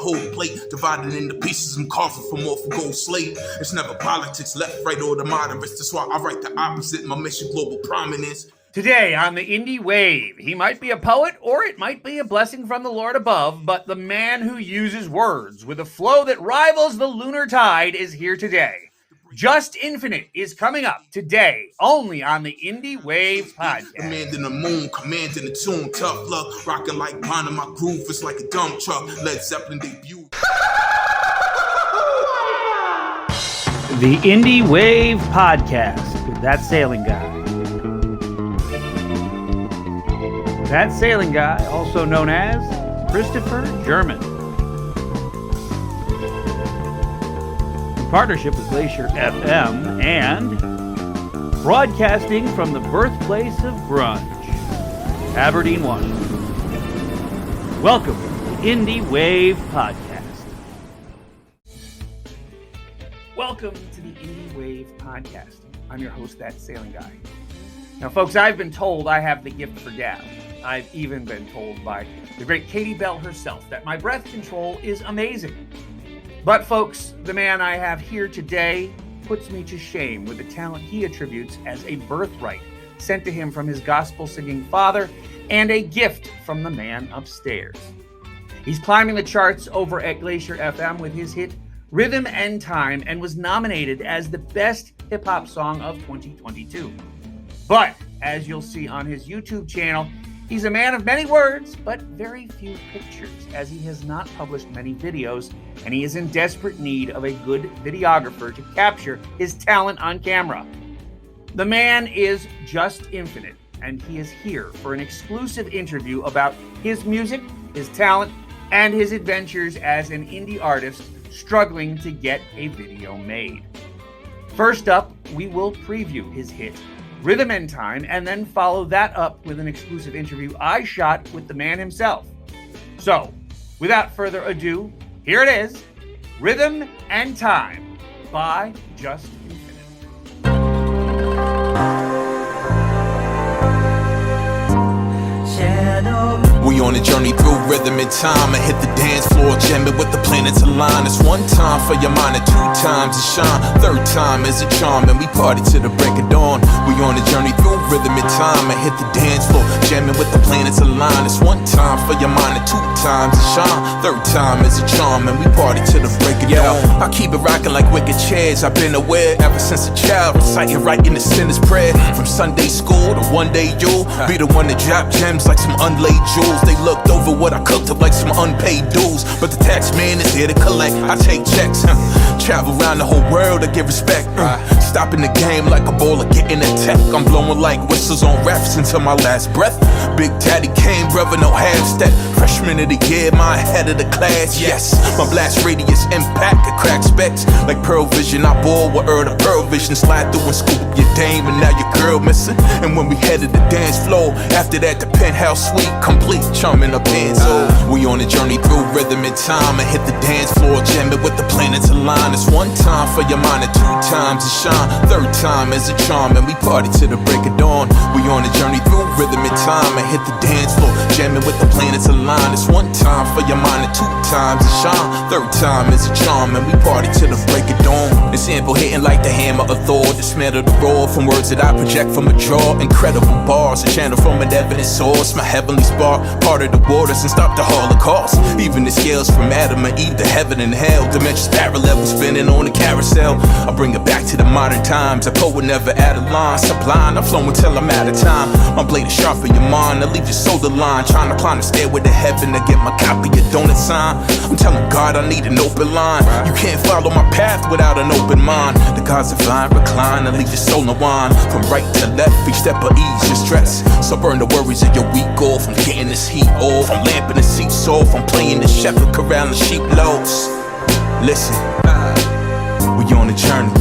whole plate, divided into pieces and carving from off a gold slate. It's never politics, left, right, or the moderates. That's why I write the opposite. My mission, global prominence. Today on the Indie Wave, he might be a poet or it might be a blessing from the Lord above, but the man who uses words with a flow that rivals the lunar tide is here today. Jus Infinite is coming up today, only on the Indie Wave podcast. Commanding the moon, commanding the tune, tough luck, rocking like Bonner, my groove is like a dump truck. Led Zeppelin debut. The Indie Wave podcast with that sailing guy. That sailing guy, also known as Christopher German. In partnership with Glacier FM and broadcasting from the birthplace of grunge, Aberdeen, Washington. Welcome to the Indie Wave podcast. Welcome to the Indie Wave podcast. I'm your host, That Sailing Guy. Now, folks, I've been told I have the gift for gab. I've even been told by the great Katie Bell herself that my breath control is amazing. But, folks, the man I have here today puts me to shame with the talent he attributes as a birthright sent to him from his gospel-singing father and a gift from the man upstairs. He's climbing the charts over at Glacier FM with his hit Rhythm and Time and was nominated as the best hip-hop song of 2022. But, as you'll see on his YouTube channel, he's a man of many words, but very few pictures, as he has not published many videos, and he is in desperate need of a good videographer to capture his talent on camera. The man is Jus Infinite, and he is here for an exclusive interview about his music, his talent, and his adventures as an indie artist struggling to get a video made. First up, we will preview his hit, Rhythm and Time, and then follow that up with an exclusive interview I shot with the man himself. So, without further ado, here it is, Rhythm and Time by Jus Infinite. We on a journey through rhythm and time. I hit the dance floor, jamming with the planets aligned. It's one time for your mind and two times to shine. Third time is a charm, and we party till the break of dawn. We on a journey through rhythm and time. I hit the dance floor, jamming with the planets aligned. It's one time for your mind and two times to shine. Third time is a charm, and we party till the break of dawn. I keep it rocking like wicked chairs. I've been aware ever since a child, reciting right in the sinner's prayer. From Sunday school to one day you'll be the one that drop gems like some unlaid jewels. They looked over what I cooked up like some unpaid dues, but the tax man is here to collect. I take checks, travel around the whole world to give respect. Stopping the game like a bowler getting a tech. I'm blowing like whistles on refs until my last breath. Big Daddy came, brother, no half step. Freshman of the year, my head of the class. Yes, my blast radius impact could crack specs like Pearl Vision. I bore with her to Pearl Vision, slide through and scoop your dame, and now your girl missing. And when we headed the dance floor, after that the penthouse suite complete, charming up Benzo. We on a journey through rhythm and time, and hit the dance floor, jamming with the planets aligned. It's one time for your mind and two times to shine. Third time is a charm, and we party till the break of dawn. We on a journey through rhythm and time, and hit the dance floor, jamming with the planets aligned. It's one time for your mind and two times to shine. Third time is a charm, and we party till the break of dawn. The sample hitting like the hammer of Thor, the smell of the roar from words that I project from a draw. Incredible bars, a channel from an evident source. My heavenly spark, part of the waters and stop the Holocaust. Even the scales from Adam and Eve to heaven and hell. Dimensions parallel, we're spinning on the carousel. I bring it back to the modern times. A poet never add a line. Sublime, I'm flowing till I'm out of time. My blade is sharp in your mind, I leave your soul line. Trying to climb the stairway to heaven to get my copy of donut sign. I'm telling God I need an open line. You can't follow my path without an open mind. The God's divine recline, I leave your soul in wine. From right to left, each step of ease your stress. So burn the worries of your week off. I'm getting this heat off. I'm lamping the seats off. I'm playing the shepherd corralling sheep loads. Listen, we on a journey.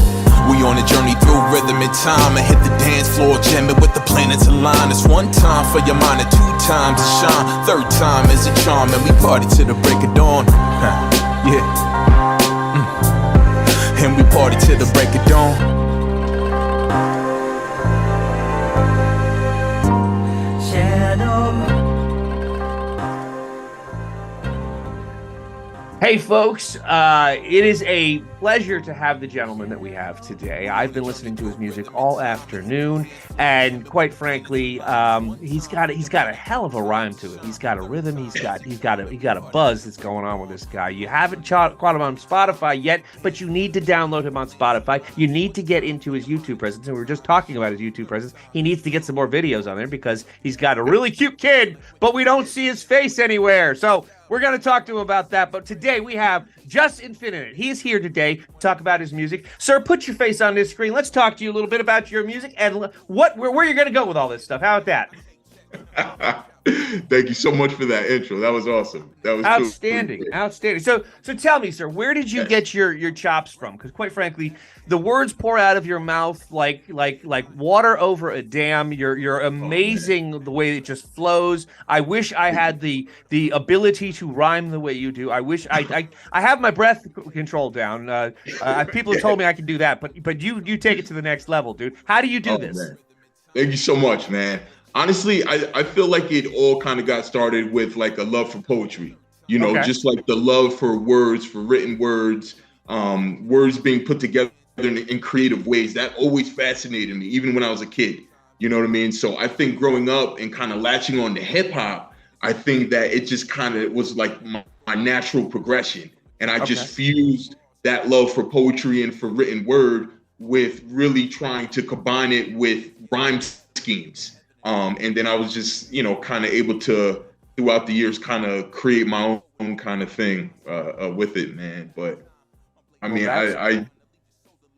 We on a journey through rhythm and time, and hit the dance floor, jamming with the planets aligned. It's one time for your mind and two times to shine. Third time is a charm, and we party till the break of dawn. Yeah, and we party till the break of dawn. Hey, folks, it is a pleasure to have the gentleman that we have today. I've been listening to his music all afternoon, and quite frankly, he's got a hell of a rhyme to it. He's got a rhythm. He's got a buzz that's going on with this guy. You haven't caught him on Spotify yet, but you need to download him on Spotify. You need to get into his YouTube presence, and we were just talking about his YouTube presence. He needs to get some more videos on there because he's got a really cute kid, but we don't see his face anywhere. So we're going to talk to him about that. But today we have Jus Infinite. He's here today to talk about his music. Sir, put your face on this screen. Let's talk to you a little bit about your music and where you're going to go with all this stuff. How about that? Thank you so much for that intro. That was awesome. That was outstanding. Outstanding. So tell me, sir, where did you get your chops from? Because quite frankly, the words pour out of your mouth like water over a dam. You're amazing the way it just flows. I wish I had the ability to rhyme the way you do. I wish I have my breath control down. People have told me I can do that, but you take it to the next level, dude. How do you do this? Man. Thank you so much, man. Honestly, I feel like it all kind of got started with like a love for poetry, just like the love for words, for written words, words being put together in creative ways. That always fascinated me, even when I was a kid. You know what I mean? So I think growing up and kind of latching on to hip hop, I think that it just kind of was like my natural progression. And I just fused that love for poetry and for written word with really trying to combine it with rhyme schemes. And then I was just, kind of able to, throughout the years, kind of create my own kind of thing with it, man. But I mean,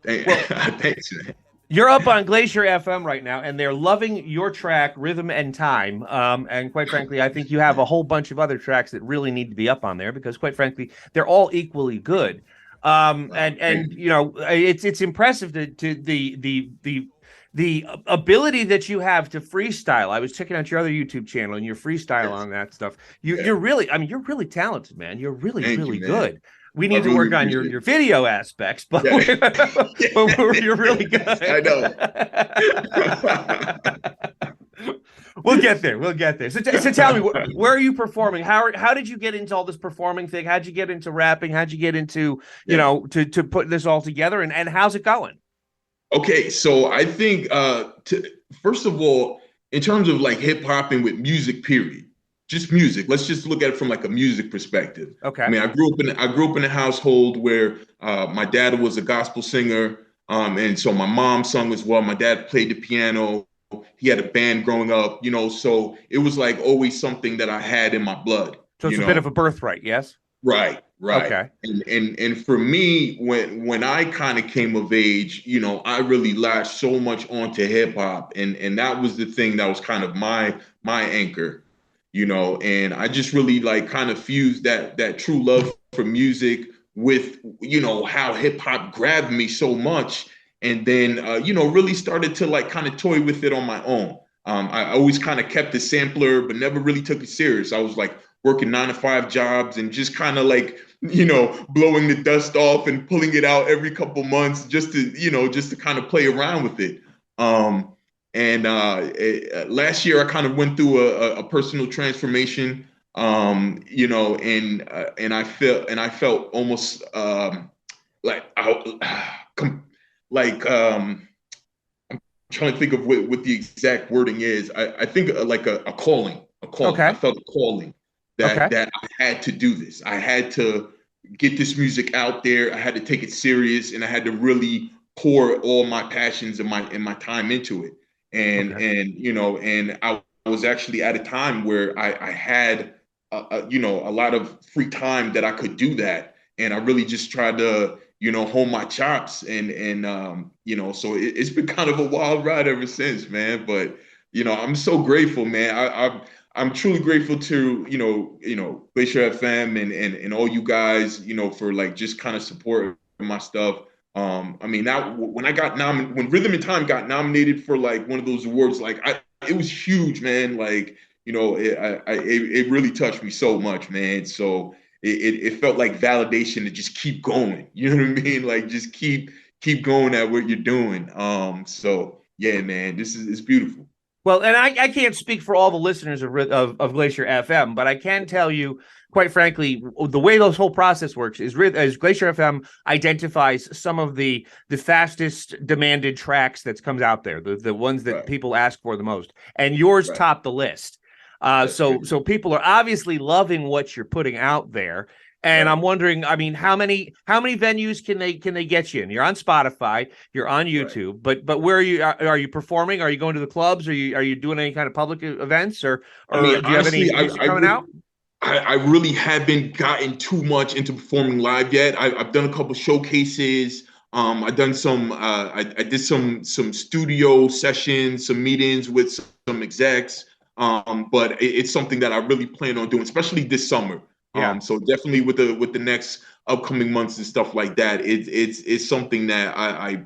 thanks, man. You're up on Glacier FM right now, and they're loving your track, Rhythm and Time. And quite frankly, I think you have a whole bunch of other tracks that really need to be up on there because, quite frankly, they're all equally good. It's impressive to the ability that you have to freestyle. I was checking out your other YouTube channel and your freestyle on that stuff. You're really talented, man. You're really good. We need to work on your video aspects, but you're really good. I know. We'll get there. So tell me, where are you performing? How did you get into all this performing thing? How'd you get into rapping? How'd you get into, to put this all together? And how's it going? Okay, so I think first of all, in terms of like hip hop and with music, period, just music. Let's just look at it from like a music perspective. Okay. I mean, I grew up in a household where my dad was a gospel singer, and so my mom sung as well. My dad played the piano. He had a band growing up, so it was like always something that I had in my blood. So it's a bit of a birthright, yes? Right. Okay. And for me, when I kind of came of age, I really latched so much onto hip hop, and that was the thing that was kind of my anchor, and I just really like kind of fused that true love for music with, how hip hop grabbed me so much. And then, really started to like kind of toy with it on my own. I always kind of kept a sampler, but never really took it serious. I was like working 9-to-5 jobs and just kind of like, blowing the dust off and pulling it out every couple months just to kind of play around with it. Last year I kind of went through a personal transformation, and I felt almost I'm trying to think of what the exact wording is. I think like a calling. Okay. I felt a calling that I had to do this. I had to get this music out there. I had to take it serious, and I had to really pour all my passions and my time into it. And I was actually at a time where I had a lot of free time that I could do that, and I really just tried to hone my chops, and so it's been kind of a wild ride ever since, man. But I'm so grateful, man. I'm truly grateful to Glacier FM and all you guys, for like just kind of supporting my stuff. I mean, now when when Rhythm and Time got nominated for like one of those awards, like it was huge, man. Like it really touched me so much, man. So it felt like validation to just keep going. You know what I mean? Like just keep going at what you're doing. So yeah, man, it's beautiful. Well, and I can't speak for all the listeners of Glacier FM, but I can tell you, quite frankly, the way this whole process works is Glacier FM identifies some of the fastest demanded tracks that comes out there, the ones that people ask for the most, and yours top the list. So people are obviously loving what you're putting out there. And I'm wondering, I mean, how many venues can they get you in? You're on Spotify, you're on YouTube, but where are you performing? Are you going to the clubs? Are you doing any kind of public events, or I mean, do you honestly, have any music coming out? I really haven't gotten too much into performing live yet. I've done a couple showcases. I've done some. I did some studio sessions, some meetings with some execs. But it's something that I really plan on doing, especially this summer. Yeah. So definitely with the next upcoming months and stuff like that, it's something that I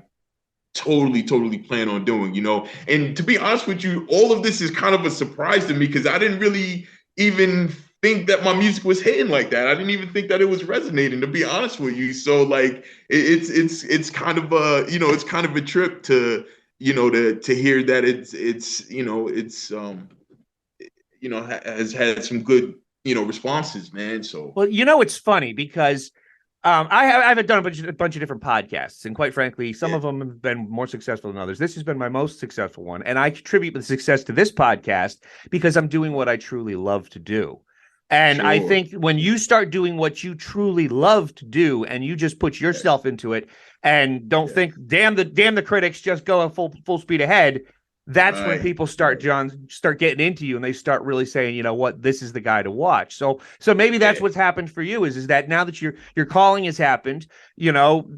totally plan on doing, you know. And to be honest with you, all of this is kind of a surprise to me because I didn't really even think that my music was hitting like that. I didn't even think that it was resonating, to be honest with you. So like it's kind of a, you know, it's kind of a trip to, you know, to hear that it's you know, it's you know, has had some good, you know, responses, man. So, well, you know, it's funny because I've done a bunch of different podcasts, and quite frankly, some of them have been more successful than others. This has been my most successful one, and I contribute the success to this podcast because I'm doing what I truly love to do. And I think when you start doing what you truly love to do, and you just put yourself into it, and don't think, damn the critics, just go full speed ahead. That's when people start getting into you, and they start really saying, you know what, this is the guy to watch. So maybe that's what's happened for you is that now that your calling has happened, you know,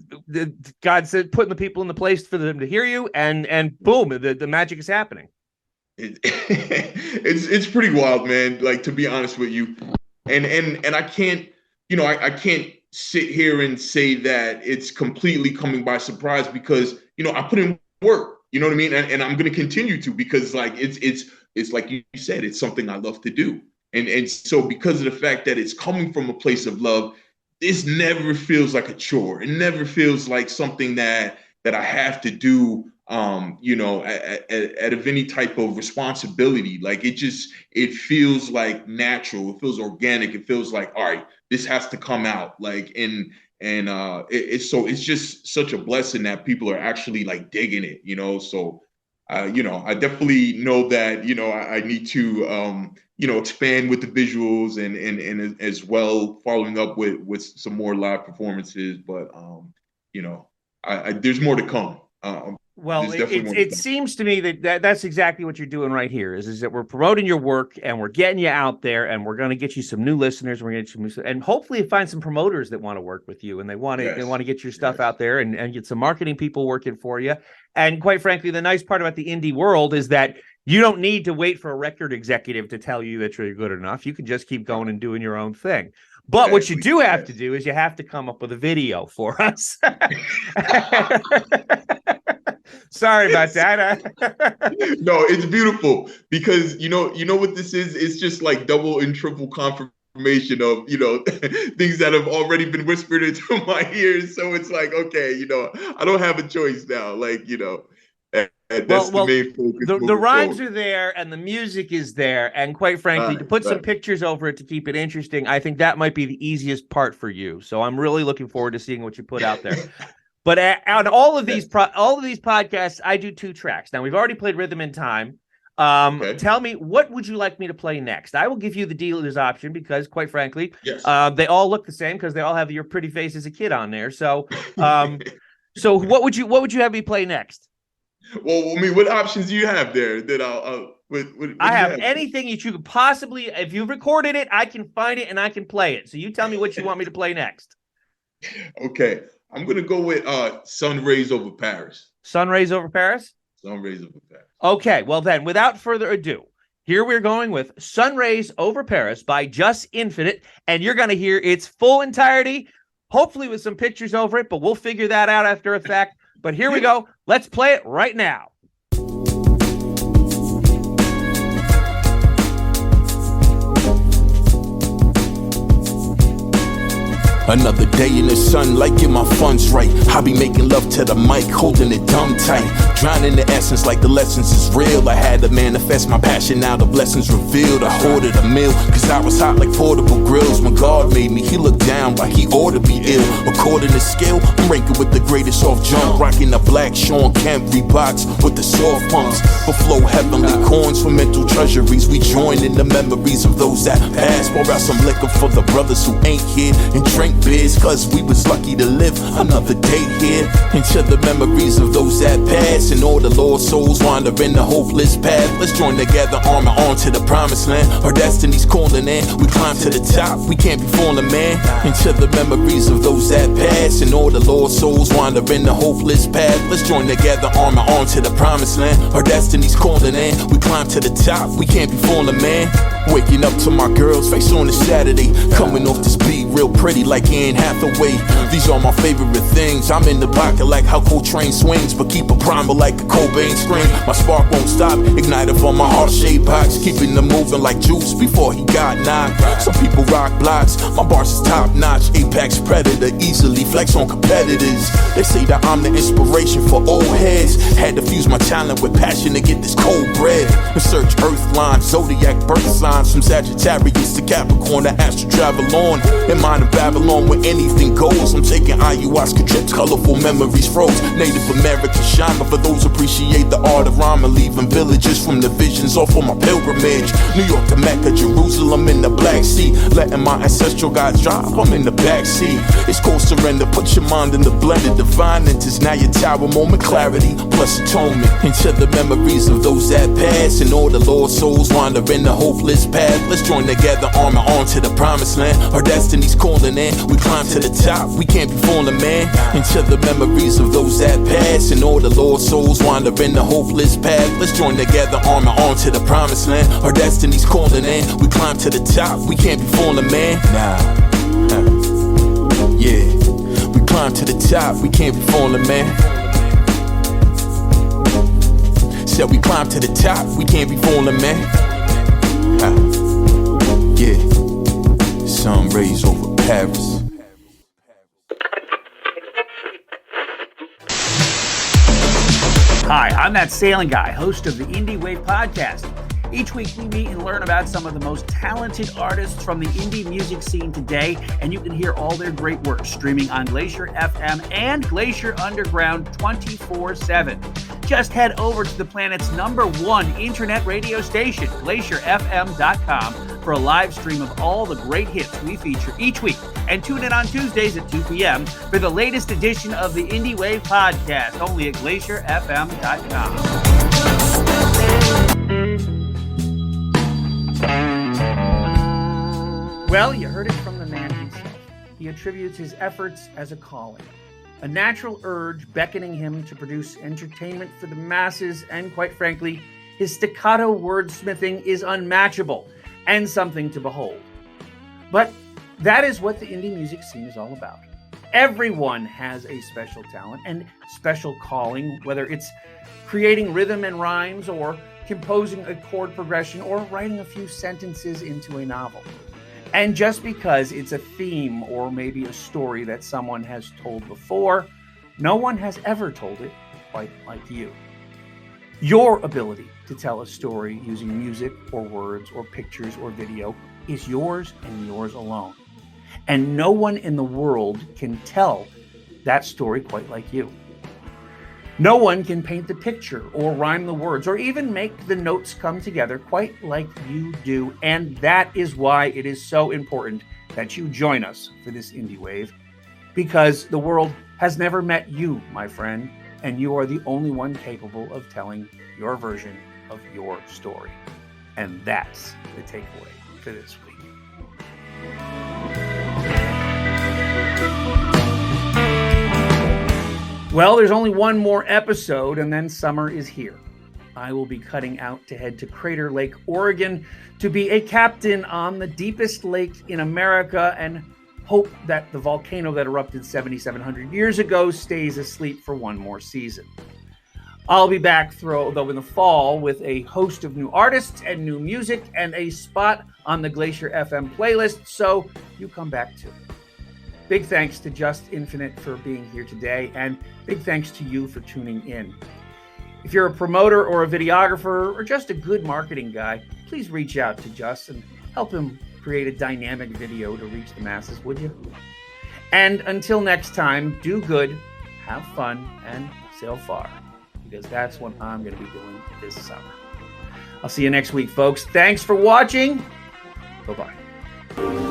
God said putting the people in the place for them to hear you, and boom, the magic is happening. It's pretty wild, man. Like, to be honest with you, and I can't, you know, I can't sit here and say that it's completely coming by surprise because, you know, I put in work. You know what I mean? And I'm going to continue to, because like, it's like you said, it's something I love to do. And so because of the fact that it's coming from a place of love, this never feels like a chore. It never feels like something that I have to do, you know, at of any type of responsibility. Like it feels like natural. It feels organic. It feels like, all right, this has to come out. Like, it's just such a blessing that people are actually like digging it, you know. So you know, I definitely know that, you know, I need to you know, expand with the visuals and as well following up with some more live performances. But you know, there's more to come. Well, it seems to me that's exactly what you're doing right here is that we're promoting your work and we're getting you out there, and we're going to get you some new listeners. We're going to get you some and hopefully find some promoters that want to work with you, and they want to get your stuff out there and get some marketing people working for you. And quite frankly, the nice part about the indie world is that you don't need to wait for a record executive to tell you that you're good enough. You can just keep going and doing your own thing. But what you do have to do is you have to come up with a video for us. Sorry about that. No, it's beautiful because you know what this is. It's just like double and triple confirmation of, you know, things that have already been whispered into my ears. So it's like, okay, you know, I don't have a choice now. Like, you know, and that's the main focus. The rhymes are there and the music is there, and quite frankly, to put some pictures over it to keep it interesting, I think that might be the easiest part for you. So I'm really looking forward to seeing what you put out there. But on all of these podcasts, I do 2 tracks. Now, we've already played Rhythm in Time. Tell me, what would you like me to play next? I will give you the dealer's option because, quite frankly, they all look the same because they all have your pretty face as a kid on there. So, so what would you have me play next? Well, I mean, what options do you have there that I have anything that you could possibly, if you've recorded it, I can find it and I can play it. So you tell me what you want me to play next. Okay. I'm going to go with Sun Rays Over Paris. Sun Rays Over Paris? Sun Rays Over Paris. Okay, well then, without further ado, here we're going with Sun Rays Over Paris by Jus Infinite, and you're going to hear its full entirety, hopefully with some pictures over it, but we'll figure that out after a fact. But here we go. Let's play it right now. Another day in the sunlight, get my funds right. I be making love to the mic, holding it dumb tight. Drowning the essence like the lessons is real. I had to manifest my passion, now the blessings revealed. I hoarded a meal, cause I was hot like portable grills. When God made me, he looked down like he ought to be ill. According to skill, I'm ranking with the greatest off jump. Rocking the black Sean Kemp Reeboks with the soft pumps. For flow heavenly coins for mental treasuries. We join in the memories of those that passed. Pour out some liquor for the brothers who ain't here. And drink beers, cause we was lucky to live another day here. Into the memories of those that passed. And all the lost souls wander in the hopeless path. Let's join together, arm in arm to the promised land. Our destiny's calling in, we climb to the top. We can't be falling, man. Into the memories of those that passed. And all the lost souls wander in the hopeless path. Let's join together, arm in arm to the promised land. Our destiny's calling in, we climb to the top. We can't be falling, man. Waking up to my girl's face on a Saturday. Coming off this beat real pretty like Anne Hathaway. These are my favorite things. I'm in the pocket like how Coltrane swings, but keep a primer like a Cobain screen. My spark won't stop, ignited from my heart-shaped box. Keeping them moving like Juice before he got knocked. Some people rock blocks, my bars is top-notch. Apex predator, easily flex on competitors. They say that I'm the inspiration for old heads. Had to fuse my talent with passion to get this cold bread. Research earth lines, zodiac birth signs. From Sagittarius to Capricorn, the astral travel on. In mind of Babylon where anything goes. I'm taking ayahuasca trips, colorful memories froze. Native American shaman for those who appreciate the art of rhyme. And leaving villages from the visions off on my pilgrimage. New York to Mecca, Jerusalem in the Black Sea. Letting my ancestral gods drive, I'm in the backseat. It's cold surrender, put your mind in the blender. Divine enters, now your tower moment clarity plus atonement. Into the memories of those that passed. And all the lost souls wander in the hopeless path. Let's join together, arm in arm to the promised land. Our destiny's calling in, we climb to the top. We can't be falling, man. Into the memories of those that passed. And all the lost souls wander in the hopeless path. Let's join together, arm in arm to the promised land. Our destiny's calling in, we climb to the top. We can't be falling, man. Yeah, we climb to the top. We can't be falling, man. Said we climb to the top. We can't be falling, man. Yeah, sun rays over Paris. Hi, I'm that sailing guy, host of the Indie Wave podcast. Each week we meet and learn about some of the most talented artists from the indie music scene today, and you can hear all their great work streaming on Glacier FM and Glacier Underground 24/7. Just head over to the planet's #1 internet radio station, glacierfm.com, for a live stream of all the great hits we feature each week. And tune in on Tuesdays at 2 p.m. for the latest edition of the Indie Wave podcast, only at glacierfm.com. Well, you heard it from the man himself. He attributes his efforts as a calling, a natural urge beckoning him to produce entertainment for the masses, and quite frankly, his staccato wordsmithing is unmatchable and something to behold. But that is what the indie music scene is all about. Everyone has a special talent and special calling, whether it's creating rhythm and rhymes or composing a chord progression or writing a few sentences into a novel. And just because it's a theme or maybe a story that someone has told before, no one has ever told it quite like you. Your ability to tell a story using music or words or pictures or video is yours and yours alone. And no one in the world can tell that story quite like you. No one can paint the picture or rhyme the words or even make the notes come together quite like you do. And that is why it is so important that you join us for this Indie Wave, because the world has never met you, my friend, and you are the only one capable of telling your version of your story. And that's the takeaway for this week. Well, there's only one more episode, and then summer is here. I will be cutting out to head to Crater Lake, Oregon, to be a captain on the deepest lake in America and hope that the volcano that erupted 7,700 years ago stays asleep for one more season. I'll be back, though, in the fall with a host of new artists and new music and a spot on the Glacier FM playlist, so you come back too. Big thanks to Jus Infinite for being here today, and big thanks to you for tuning in. If you're a promoter or a videographer or just a good marketing guy, please reach out to Jus and help him create a dynamic video to reach the masses, would you? And until next time, do good, have fun, and sail far, because that's what I'm going to be doing this summer. I'll see you next week, folks. Thanks for watching. Bye-bye.